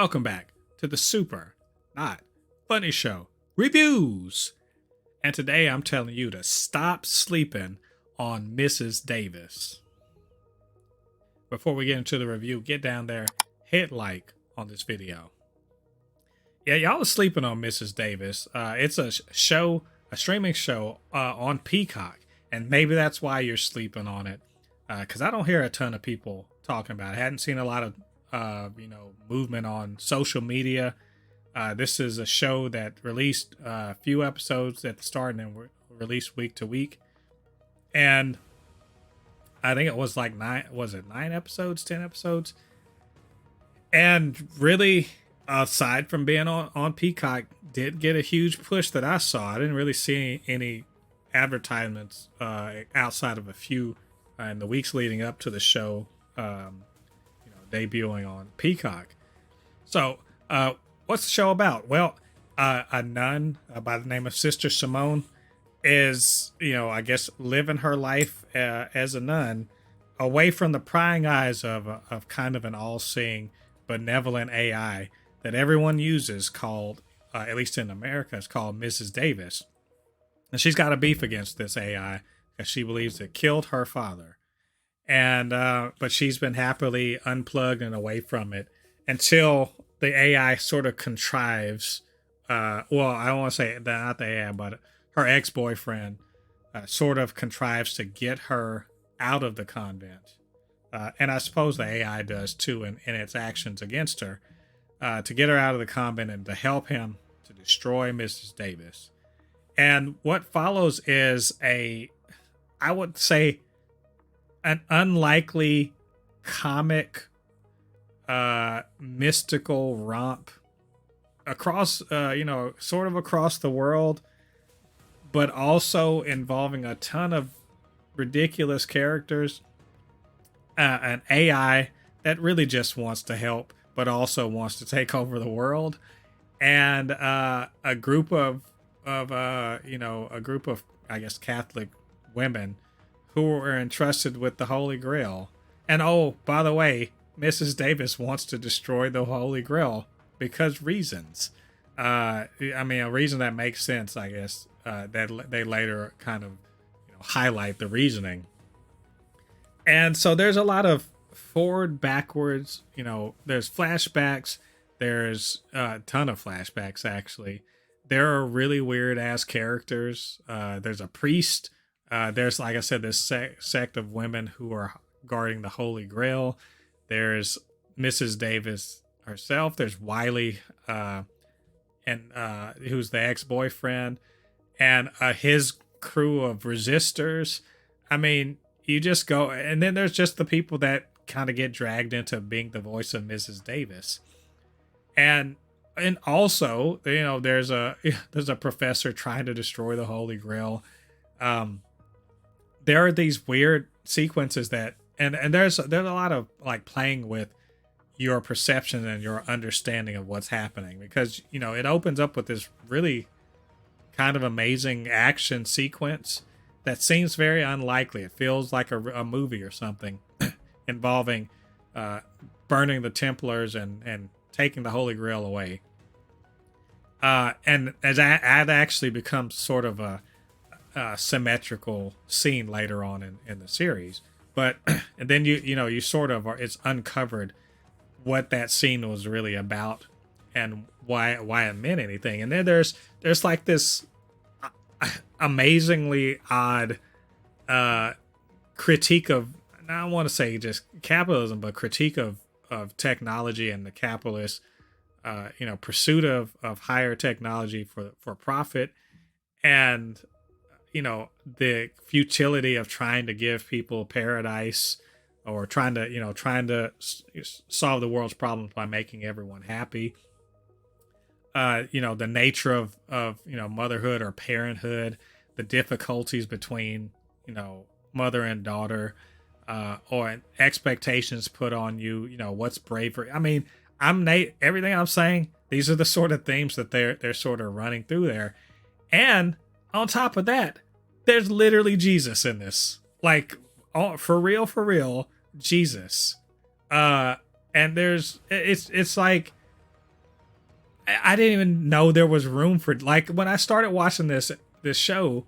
Welcome back to the Super Not Funny Show Reviews. And today I'm telling you to stop sleeping on Mrs. Davis. Before we get into the review, get down there, hit like on this video. Yeah, y'all was sleeping on Mrs. Davis. It's a streaming show on Peacock. And maybe that's why you're sleeping on it. Because I don't hear a ton of people talking about it. I hadn't seen a lot of movement on social media. This is a show that released a few episodes at the start and then were released week to week. And I think it was like 9 episodes, 10 episodes. And really, aside from being on Peacock, did get a huge push that I saw. I didn't really see any advertisements outside of a few in the weeks leading up to the show debuting on Peacock. So what's the show about? Well, a nun by the name of Sister Simone is, I guess, living her life as a nun away from the prying eyes of kind of an all-seeing benevolent AI that everyone uses, called at least in America, it's called Mrs. Davis. And she's got a beef against this AI because she believes it killed her father. And but she's been happily unplugged and away from it until the AI sort of contrives. I don't want to say not the AI, but her ex-boyfriend sort of contrives to get her out of the convent. And I suppose the AI does too in its actions against her, to get her out of the convent and to help him to destroy Mrs. Davis. And what follows is I would say, an unlikely comic, mystical romp across, sort of across the world, but also involving a ton of ridiculous characters, an AI that really just wants to help, but also wants to take over the world, and a group of I guess Catholic women who were entrusted with the Holy Grail. And oh, by the way, Mrs. Davis wants to destroy the Holy Grail because reasons. A reason that makes sense, I guess, that they later kind of highlight the reasoning. And so there's a lot of forward, backwards, there's flashbacks. There's a ton of flashbacks, actually. There are really weird ass characters. There's a priest. There's, like I said, this sect of women who are guarding the Holy Grail. There's Mrs. Davis herself. There's Wiley, who's the ex-boyfriend, and his crew of resistors. I mean, you just go, and then there's just the people that kind of get dragged into being the voice of Mrs. Davis, and also, there's a professor trying to destroy the Holy Grail. There are these weird sequences that, and there's a lot of like playing with your perception and your understanding of what's happening, because it opens up with this really kind of amazing action sequence that seems very unlikely. It feels like a movie or something involving burning the Templars and taking the Holy Grail away. And as that actually becomes sort of a symmetrical scene later on in the series, but and then you sort of it's uncovered what that scene was really about and why it meant anything. And then there's like this amazingly odd critique of, I don't want to say just capitalism, but critique of technology and the capitalist pursuit of higher technology for profit, and the futility of trying to give people paradise, or trying to solve the world's problems by making everyone happy. The nature of motherhood or parenthood, the difficulties between mother and daughter, or expectations put on you. What's bravery? I mean, everything I'm saying, these are the sort of themes that they're sort of running through there. And on top of that, there's literally Jesus in this. Like, for real, Jesus. And it's like I didn't even know there was room for, like, when I started watching this show,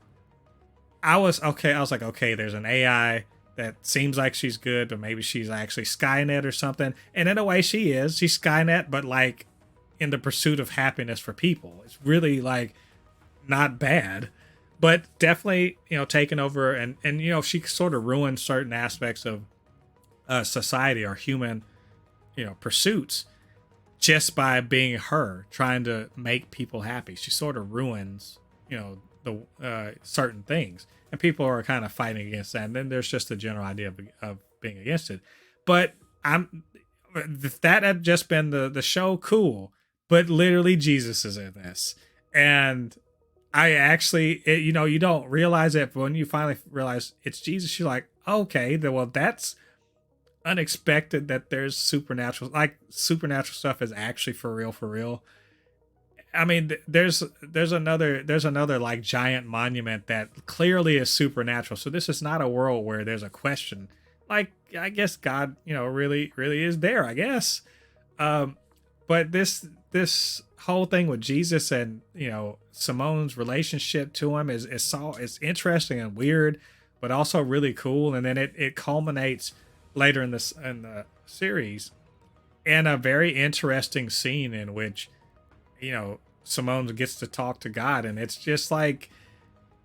I was okay. I was like, okay, there's an AI that seems like she's good, but maybe she's actually Skynet or something. And in a way, she is. She's Skynet, but like in the pursuit of happiness for people. It's really like not bad, but definitely, taking over, and she sort of ruined certain aspects of society or human, pursuits, just by being her trying to make people happy. She sort of ruins, the certain things, and people are kind of fighting against that. And then there's just the general idea of being against it. But if that had just been the show, cool. But literally, Jesus is in this, and I actually, you don't realize it, but when you finally realize it's Jesus, you're like, okay, well, that's unexpected that there's supernatural stuff is actually for real. I mean, there's another like giant monument that clearly is supernatural. So this is not a world where there's a question. Like, I guess God, really is there, I guess. But this whole thing with Jesus and Simone's relationship to him is interesting and weird, but also really cool. And then it culminates later in the series in a very interesting scene in which Simone gets to talk to God, and it's just like,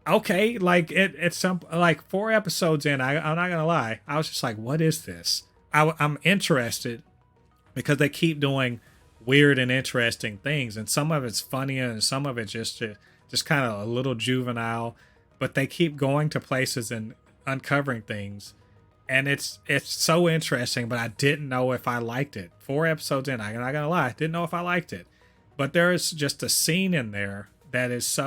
okay, like it's some like 4 episodes in, I'm not gonna lie, I was just like, what is this? I'm interested because they keep doing weird and interesting things, and some of it's funny and some of it's just kind of a little juvenile, but they keep going to places and uncovering things, and it's so interesting. But I didn't know if I liked it. 4 episodes in, I'm not gonna lie, I didn't know if I liked it. But there is just a scene in there that is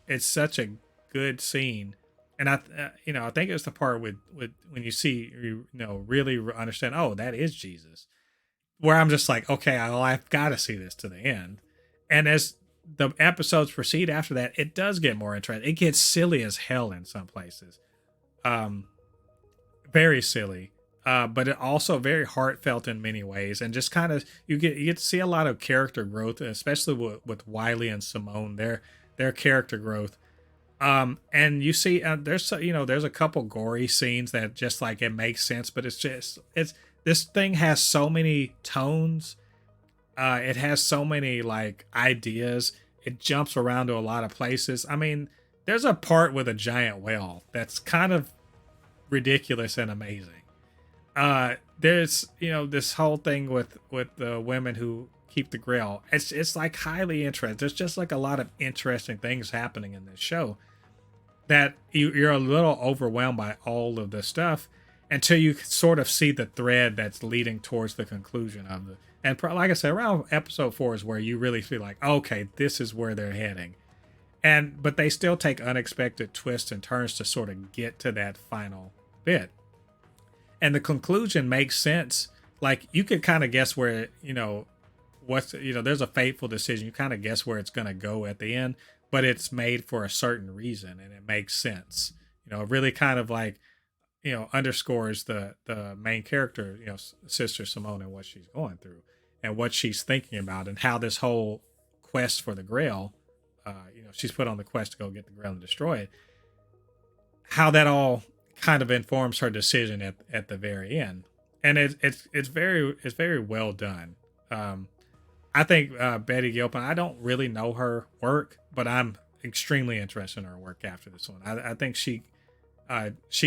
it's such a good scene. And I think it's the part with when you see, really understand, oh, that is Jesus, where I'm just like, okay, I've got to see this to the end. And as the episodes proceed after that, it does get more interesting. It gets silly as hell in some places. Very silly. But it also very heartfelt in many ways, and just kind of you get to see a lot of character growth, especially with Wiley and Simone, their character growth. And you see there's a couple gory scenes that just like it makes sense, but it's this thing has so many tones. It has so many like ideas. It jumps around to a lot of places. I mean, there's a part with a giant whale that's kind of ridiculous and amazing. There's this whole thing with the women who keep the grail. It's like highly interesting. There's just like a lot of interesting things happening in this show that you're a little overwhelmed by all of the stuff until you sort of see the thread that's leading towards the conclusion of the. And like I said, around episode 4 is where you really feel like, okay, this is where they're heading. But they still take unexpected twists and turns to sort of get to that final bit. And the conclusion makes sense. Like, you could kind of guess where, there's a fateful decision. You kind of guess where it's going to go at the end, but it's made for a certain reason and it makes sense. It really kind of like, underscores the main character, Sister Simone, and what she's going through and what she's thinking about, and how this whole quest for the Grail, she's put on the quest to go get the Grail and destroy it, how that all kind of informs her decision at the very end. And it's very well done. I think Betty Gilpin, I don't really know her work, but I'm extremely interested in her work after this one. I think she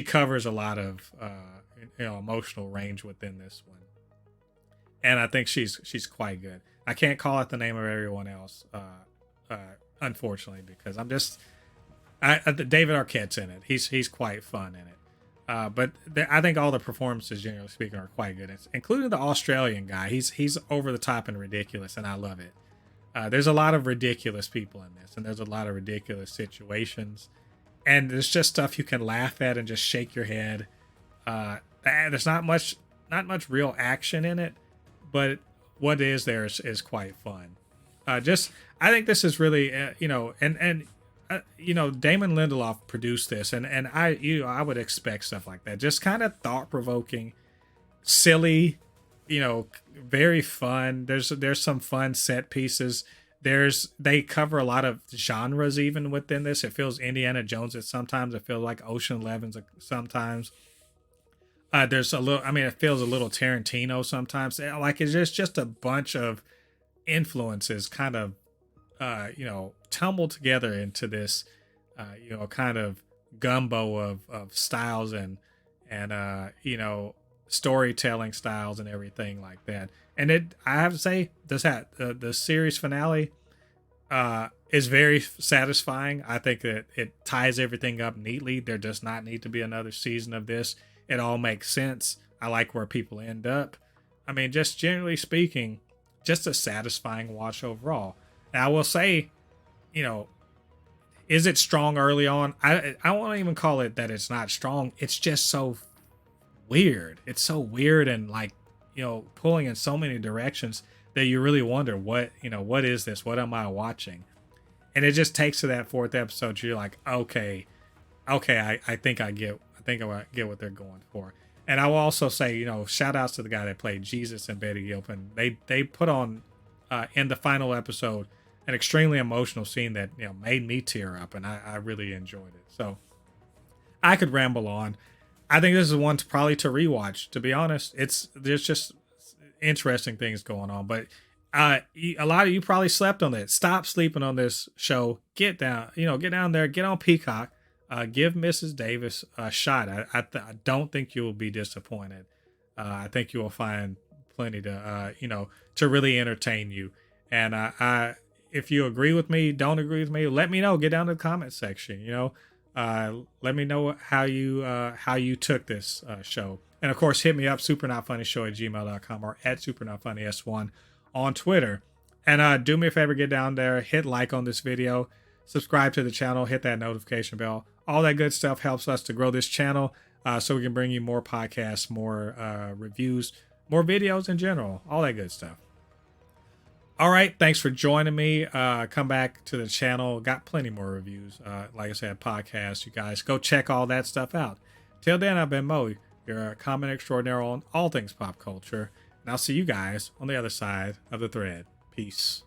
covers a lot of emotional range within this one, and I think she's quite good. I can't call out the name of everyone else, unfortunately, because David Arquette's in it. He's quite fun in it. But I think all the performances, generally speaking, are quite good, including the Australian guy. He's over the top and ridiculous, and I love it. There's a lot of ridiculous people in this, and there's a lot of ridiculous situations, and there's just stuff you can laugh at and just shake your head. There's not much real action in it, but what is there is quite fun. I think this is really, Damon Lindelof produced this, and I would expect stuff like that. Just kind of thought provoking, silly, very fun. There's some fun set pieces. they cover a lot of genres even within this. It feels Indiana Jones at sometimes. It feels like Ocean 11's sometimes. There's a little, I mean, it feels a little Tarantino sometimes. Like it's just a bunch of influences kind of, tumbled together into this, kind of gumbo of styles and storytelling styles and everything like that. And I have to say, the series finale is very satisfying. I think that it ties everything up neatly. There does not need to be another season of this. It all makes sense. I like where people end up. I mean, just generally speaking, just a satisfying watch overall. Now, I will say, is it strong early on? I won't even call it that it's not strong. It's just so weird. It's so weird and pulling in so many directions that you really wonder what is this? What am I watching? And it just takes to that fourth episode. You're like, okay, I think I get what they're going for. And I will also say, shout outs to the guy that played Jesus and Betty Gilpin. They put on in the final episode an extremely emotional scene that made me tear up, and I really enjoyed it. So I could ramble on. I think this is one probably to rewatch. To be honest, there's just interesting things going on. But a lot of you probably slept on it. Stop sleeping on this show. Get down there. Get on Peacock. Give Mrs. Davis a shot. I don't think you will be disappointed. I think you will find plenty to really entertain you. And if you agree with me, don't agree with me, let me know. Get down to the comment section. Let me know how you took this show. And of course, hit me up, supernotfunnyshow@gmail.com or @supernotfunnys1 on Twitter. And do me a favor, get down there, hit like on this video, subscribe to the channel, hit that notification bell. All that good stuff helps us to grow this channel so we can bring you more podcasts, more reviews, more videos in general, all that good stuff. All right, thanks for joining me. Come back to the channel. Got plenty more reviews. Like I said, podcasts. You guys go check all that stuff out. Till then, I've been Mo, your comment extraordinaire on all things pop culture. And I'll see you guys on the other side of the thread. Peace.